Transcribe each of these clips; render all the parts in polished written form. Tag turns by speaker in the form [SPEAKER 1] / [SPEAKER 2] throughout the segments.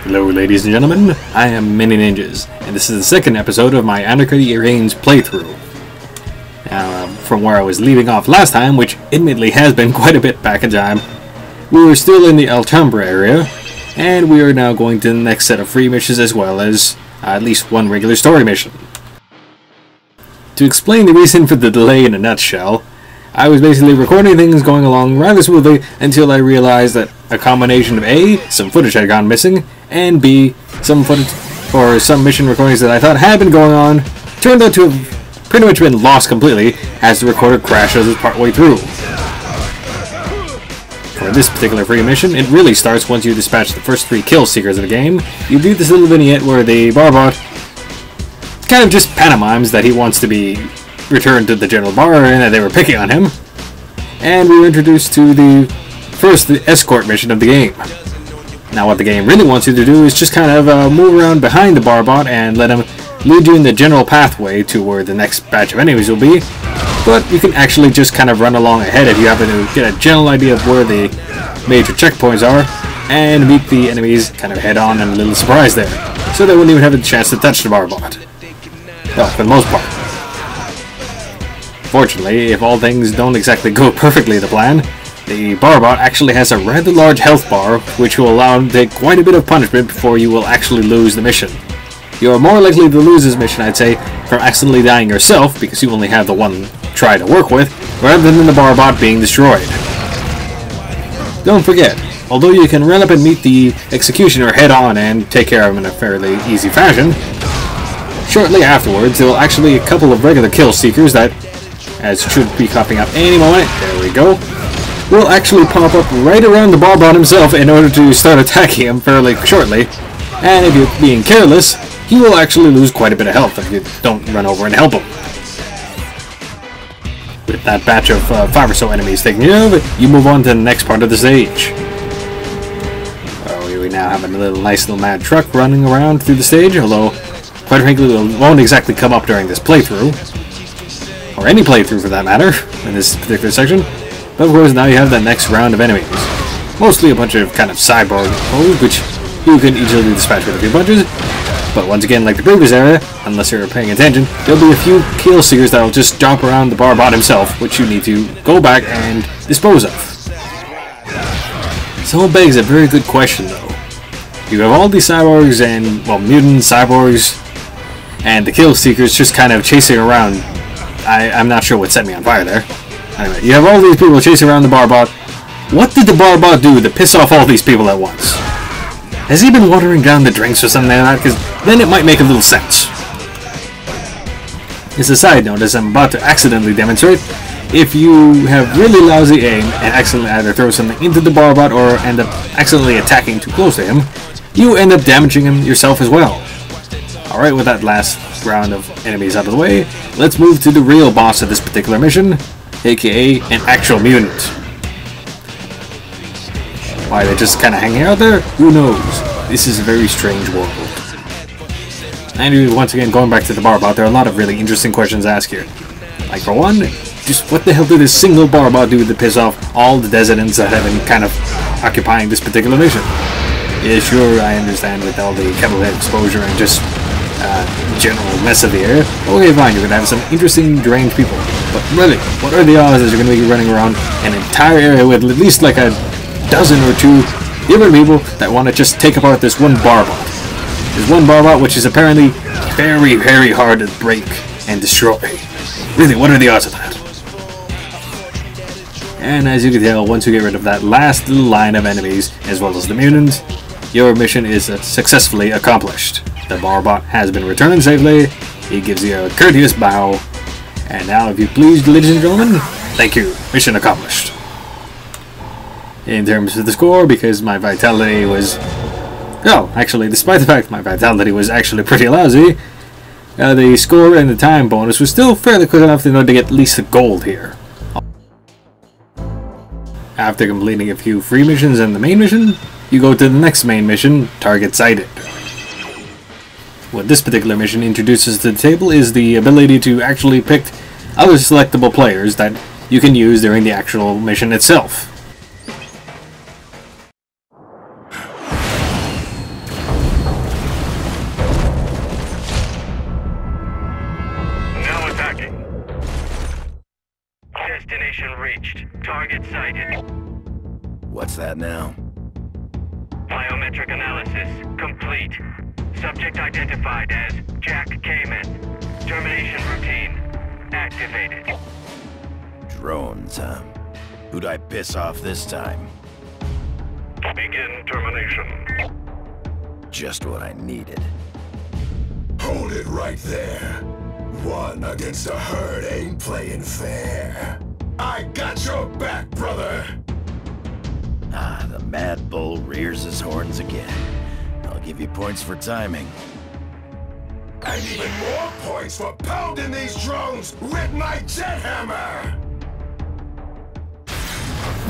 [SPEAKER 1] Hello ladies and gentlemen, I am Mini Ninjas, and this is the second episode of my Anarchy Reigns playthrough. Now, from where I was leaving off last time, which admittedly has been quite a bit back in time, we were still in the Alhambra area, and we are now going to the next set of free missions as well as at least one regular story mission. To explain the reason for the delay in a nutshell, I was basically recording things going along rather smoothly until I realized that a combination of A, some footage had gone missing, and B, some footage or some mission recordings that I thought had been going on turned out to have pretty much been lost completely as the recorder crashes partway through. For this particular free mission, it really starts once you dispatch the first 3 kill seekers of the game. You do this little vignette where the barbot kind of just pantomimes that he wants to be returned to the general bar and that they were picking on him. And we were introduced to the first escort mission of the game. Now what the game really wants you to do is just kind of move around behind the barbot and let him lead you in the general pathway to where the next batch of enemies will be. But you can actually just kind of run along ahead if you happen to get a general idea of where the major checkpoints are and meet the enemies kind of head on and a little surprise there. So they wouldn't even have a chance to touch the barbot. Well, for the most part. Fortunately, if all things don't exactly go perfectly to plan, the barbot actually has a rather large health bar, which will allow him to take quite a bit of punishment before you will actually lose the mission. You are more likely to lose this mission, I'd say, from accidentally dying yourself, because you only have the one try to work with, rather than the barbot being destroyed. Don't forget, although you can run up and meet the executioner head-on and take care of him in a fairly easy fashion, shortly afterwards there will actually be a couple of regular kill seekers that, as should be popping up any moment, there we go, will actually pop up right around the barbot himself in order to start attacking him fairly shortly. And if you're being careless, he will actually lose quite a bit of health if you don't run over and help him. With that batch of 5 or so enemies taken care of, you move on to the next part of the stage. We now have a nice little mad truck running around through the stage, although quite frankly it won't exactly come up during this playthrough. Or any playthrough for that matter, in this particular section. But of course now you have the next round of enemies. Mostly a bunch of kind of cyborg foes, which you can easily dispatch with a few punches. But once again, like the previous area, unless you're paying attention, there'll be a few kill seekers that'll just jump around the barbot himself, which you need to go back and dispose of. So it begs a very good question though. You have all these cyborgs and, well, mutant cyborgs, and the kill seekers just kind of chasing around. I'm not sure what set me on fire there. Anyway, you have all these people chasing around the barbot. What did the barbot do to piss off all these people at once? Has he been watering down the drinks or something like that? Because then it might make a little sense. As a side note, as I'm about to accidentally demonstrate, if you have really lousy aim and accidentally either throw something into the barbot or end up accidentally attacking too close to him, you end up damaging him yourself as well. Alright, with that last round of enemies out of the way, let's move to the real boss of this particular mission, aka an actual mutant. Why they're just kind of hanging out there? Who knows? This is a very strange world. And once again, going back to the barbot, there are a lot of really interesting questions to ask here. Like for one, just what the hell did this single barbot do to piss off all the residents that have been kind of occupying this particular mission? Yeah, sure, I understand with all the chemical exposure and just general mess of the area. Okay, fine, you're going to have some interesting, deranged people. But really, what are the odds that you're going to be running around an entire area with at least like a dozen or 2 different people that want to just take apart this one barbot? This one barbot which is apparently very, very hard to break and destroy. Really, what are the odds of that? And as you can tell, once you get rid of that last little line of enemies, as well as the mutants, your mission is successfully accomplished. The barbot has been returned safely, he gives you a courteous bow, and now if you please, ladies and gentlemen, thank you, mission accomplished. In terms of the score, because my vitality was... Oh, actually, despite the fact my vitality was actually pretty lousy, the score and the time bonus was still fairly quick enough in order to get at least a gold here. After completing a few free missions and the main mission, you go to the next main mission, Target Sighted. What this particular mission introduces to the table is the ability to actually pick other selectable players that you can use during the actual mission itself.
[SPEAKER 2] Target sighted.
[SPEAKER 3] What's that now?
[SPEAKER 2] Biometric analysis complete. Subject identified as Jack Kamen. Termination routine activated.
[SPEAKER 3] Drones, huh? Who'd I piss off this time?
[SPEAKER 2] Begin termination.
[SPEAKER 3] Just what I needed.
[SPEAKER 4] Hold it right there. One against a herd ain't playing fair. I got your back, brother.
[SPEAKER 3] Ah, the Mad Bull rears his horns again. I'll give you points for timing.
[SPEAKER 4] And even more points for pounding these drones with my jet hammer!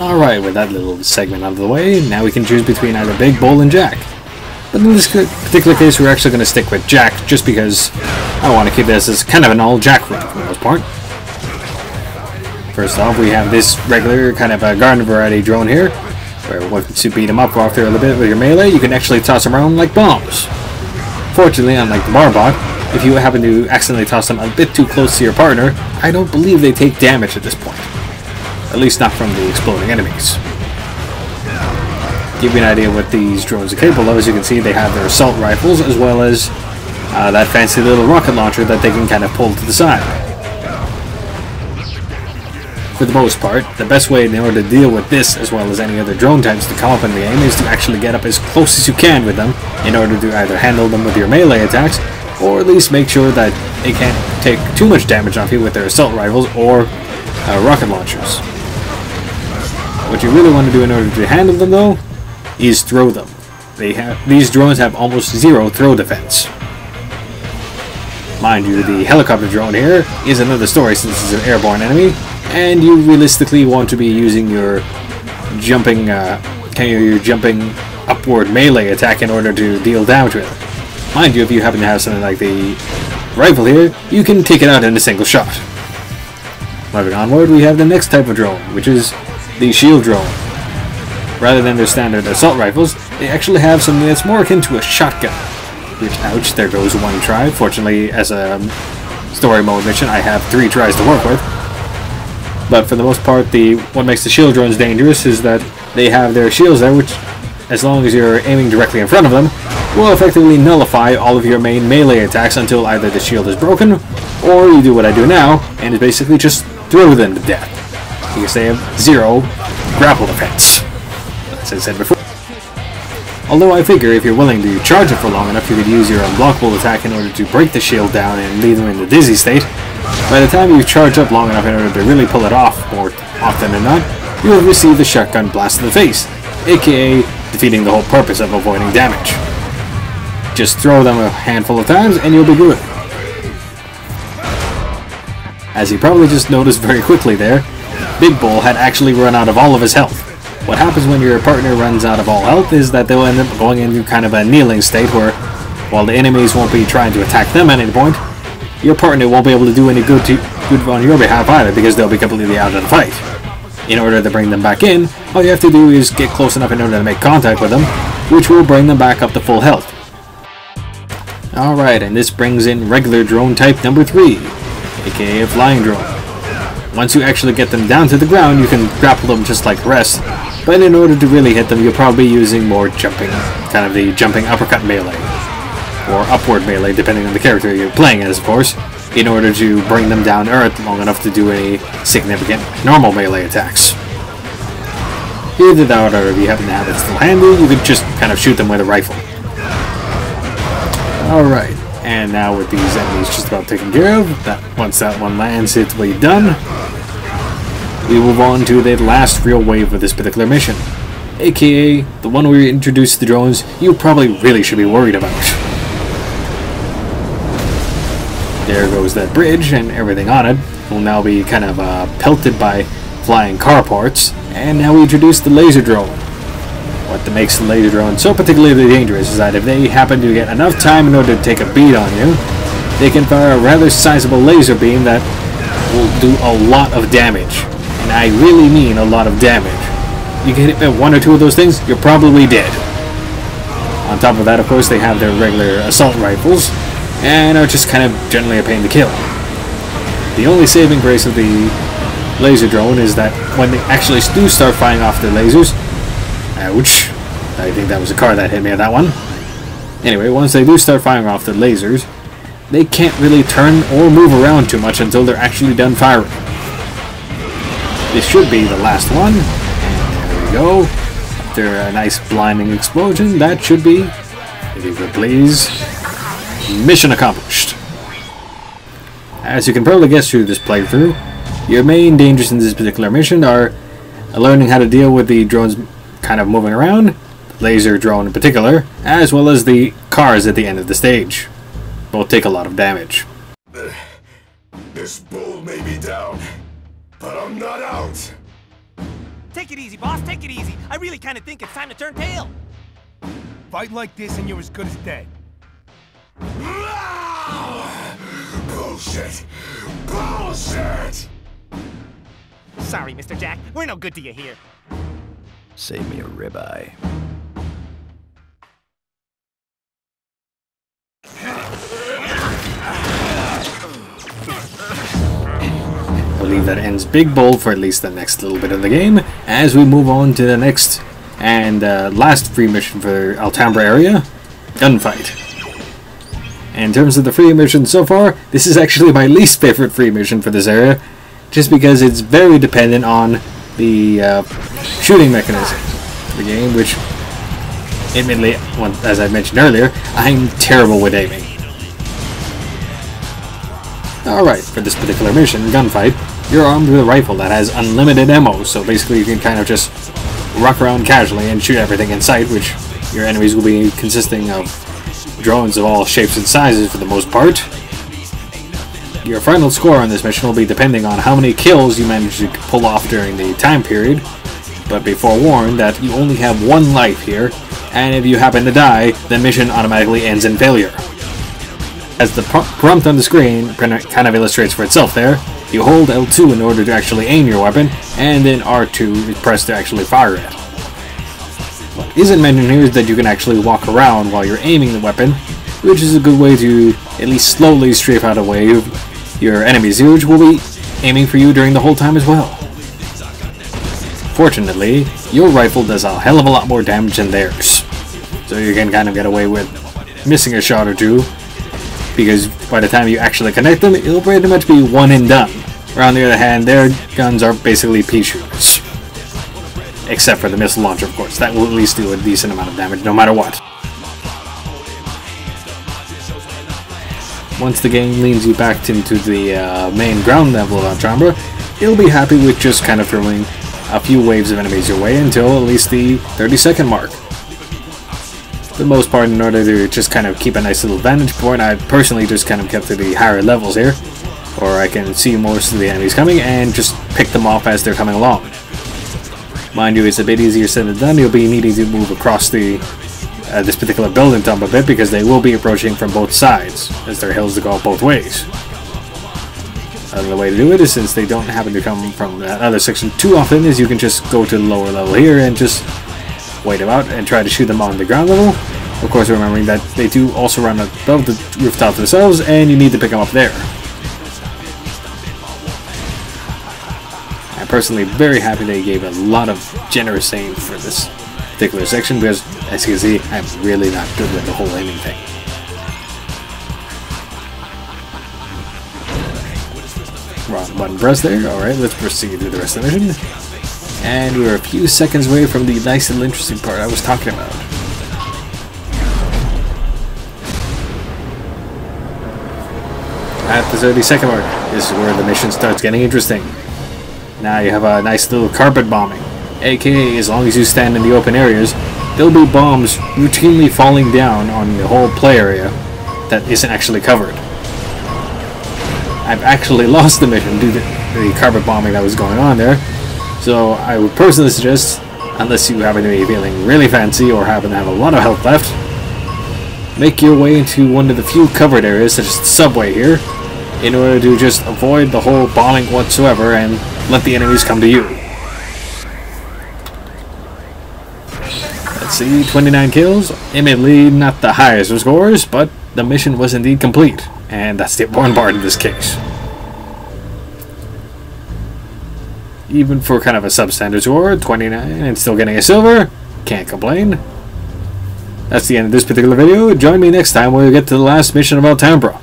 [SPEAKER 1] Alright, with that little segment out of the way, now we can choose between either Big Bull and Jack. But in this particular case, we're actually going to stick with Jack, just because I want to keep this as kind of an all-Jack run for the most part. First off, we have this regular kind of a garden variety drone here, where once you beat them up after a little bit with your melee, you can actually toss them around like bombs. Fortunately, unlike the Barbot, if you happen to accidentally toss them a bit too close to your partner, I don't believe they take damage at this point. At least not from the exploding enemies. To give you an idea of what these drones are capable of, as you can see, they have their assault rifles, as well as that fancy little rocket launcher that they can kind of pull to the side. For the most part, the best way in order to deal with this, as well as any other drone types to come up in the game, is to actually get up as close as you can with them, in order to either handle them with your melee attacks, or at least make sure that they can't take too much damage off you with their assault rifles or rocket launchers. What you really want to do in order to handle them, though, is throw them. These drones have almost zero throw defense. Mind you, the helicopter drone here is another story since it's an airborne enemy, and you realistically want to be using your jumping upward melee attack in order to deal damage with it. Mind you, if you happen to have something like the rifle here, you can take it out in a single shot. Moving onward, we have the next type of drone, which is the shield drone. Rather than their standard assault rifles, they actually have something that's more akin to a shotgun. Which, ouch, there goes one try. Fortunately, as a story mode mission, I have 3 tries to work with. But for the most part, what makes the shield drones dangerous is that they have their shields there, which, as long as you're aiming directly in front of them, will effectively nullify all of your main melee attacks until either the shield is broken, or you do what I do now, and is basically just throw them to death. Because they have 0 grapple defense, as I said before. Although I figure if you're willing to charge it for long enough, you could use your unblockable attack in order to break the shield down and leave them in the dizzy state. By the time you charge up long enough in order to really pull it off, more often than not, you will receive the shotgun blast in the face, aka defeating the whole purpose of avoiding damage. Just throw them a handful of times and you'll be good. As you probably just noticed very quickly there, Big Bull had actually run out of all of his health. What happens when your partner runs out of all health is that they'll end up going into kind of a kneeling state where, while the enemies won't be trying to attack them at any point, your partner won't be able to do any good on your behalf either, because they'll be completely out of the fight. In order to bring them back in, all you have to do is get close enough in order to make contact with them, which will bring them back up to full health. Alright, and this brings in regular drone type number 3, aka a flying drone. Once you actually get them down to the ground, you can grapple them just like the rest, but in order to really hit them, you'll probably be using more jumping, kind of the jumping uppercut melee, or upward melee, depending on the character you're playing as, of course, in order to bring them down to earth long enough to do any significant normal melee attacks. Either that, or if you happen to have it still handy, you could just kind of shoot them with a rifle. Alright, and now with these enemies just about taken care of, once that one lands, it's way done. We move on to the last real wave of this particular mission, aka the one where we introduce the drones you probably really should be worried about. There goes that bridge, and everything on it will now be kind of pelted by flying car parts, and now we introduce the laser drone. What makes the laser drone so particularly dangerous is that if they happen to get enough time in order to take a beat on you, they can fire a rather sizable laser beam that will do a lot of damage. And I really mean a lot of damage. You get hit by 1 or 2 of those things, you're probably dead. On top of that, of course, they have their regular assault rifles, and are just kind of generally a pain to kill. The only saving grace of the laser drone is that when they actually do start firing off their lasers... Ouch. I think that was a car that hit me at that one. Anyway, once they do start firing off their lasers, they can't really turn or move around too much until they're actually done firing. This should be the last one. And there we go. After a nice blinding explosion, that should be, if you could please, mission accomplished. As you can probably guess through this playthrough, your main dangers in this particular mission are learning how to deal with the drones kind of moving around, laser drone in particular, as well as the cars at the end of the stage. Both take a lot of damage.
[SPEAKER 4] This bull may be down, but I'm not out.
[SPEAKER 5] Take it easy, boss, take it easy. I really kind of think it's time to turn tail.
[SPEAKER 6] Fight like this and you're as good as dead.
[SPEAKER 4] Bullshit! Bullshit!
[SPEAKER 5] Sorry, Mr. Jack. We're no good to you here.
[SPEAKER 3] Save me a ribeye.
[SPEAKER 1] I believe that ends Big Bull for at least the next little bit of the game, as we move on to the next and last free mission for Alhambra area, Gunfight. And in terms of the free mission so far, this is actually my least favorite free mission for this area, just because it's very dependent on the shooting mechanism of the game, which, admittedly, as I mentioned earlier, I'm terrible with aiming. Alright, for this particular mission, Gunfight, you're armed with a rifle that has unlimited ammo, so basically you can kind of just rock around casually and shoot everything in sight, which your enemies will be consisting of drones of all shapes and sizes for the most part. Your final score on this mission will be depending on how many kills you manage to pull off during the time period, but be forewarned that you only have one life here, and if you happen to die, the mission automatically ends in failure. As the prompt on the screen kind of illustrates for itself there, you hold L2 in order to actually aim your weapon, and then R2 is pressed to actually fire it. What isn't mentioned here is that you can actually walk around while you're aiming the weapon, which is a good way to at least slowly strafe out a way of your enemies, which will be aiming for you during the whole time as well. Fortunately, your rifle does a hell of a lot more damage than theirs, so you can kind of get away with missing a shot or two, because by the time you actually connect them, it'll pretty much be one and done. Where on the other hand, their guns are basically pea shooters. Except for the missile launcher, of course. That will at least do a decent amount of damage, no matter what. Once the game leads you back into the main ground level of Alhambra, you'll be happy with just kind of throwing a few waves of enemies your way until at least the 30-second mark. For the most part, in order to just kind of keep a nice little vantage point, I personally just kind of kept to the higher levels here, or I can see most of the enemies coming and just pick them off as they're coming along. Mind you, it's a bit easier said than done. You'll be needing to move across the this particular building top a bit, because they will be approaching from both sides, as there are hills to go both ways. Another way to do it is, since they don't happen to come from that other section too often, is you can just go to the lower level here and just wait them out and try to shoot them on the ground level. Of course, remembering that they do also run above the rooftop themselves, and you need to pick them up there. I'm personally very happy they gave a lot of generous aim for this particular section, because as you can see, I'm really not good with the whole aiming thing. Wrong button press there. Alright, let's proceed to the rest of the mission. And we're a few seconds away from the nice and interesting part I was talking about. At the 30-second mark, this is where the mission starts getting interesting. Now you have a nice little carpet bombing, aka as long as you stand in the open areas, there'll be bombs routinely falling down on the whole play area that isn't actually covered. I've actually lost the mission due to the carpet bombing that was going on there, so I would personally suggest, unless you happen to be feeling really fancy or happen to have a lot of health left, make your way into one of the few covered areas, such as the subway here, in order to just avoid the whole bombing whatsoever and let the enemies come to you. Let's see, 29 kills. Admittedly, not the highest of scores, but the mission was indeed complete, and that's the important part in this case. even for kind of a substandard score, 29, and still getting a silver. Can't complain. That's the end of this particular video. Join me next time when we get to the last mission of Alhambra.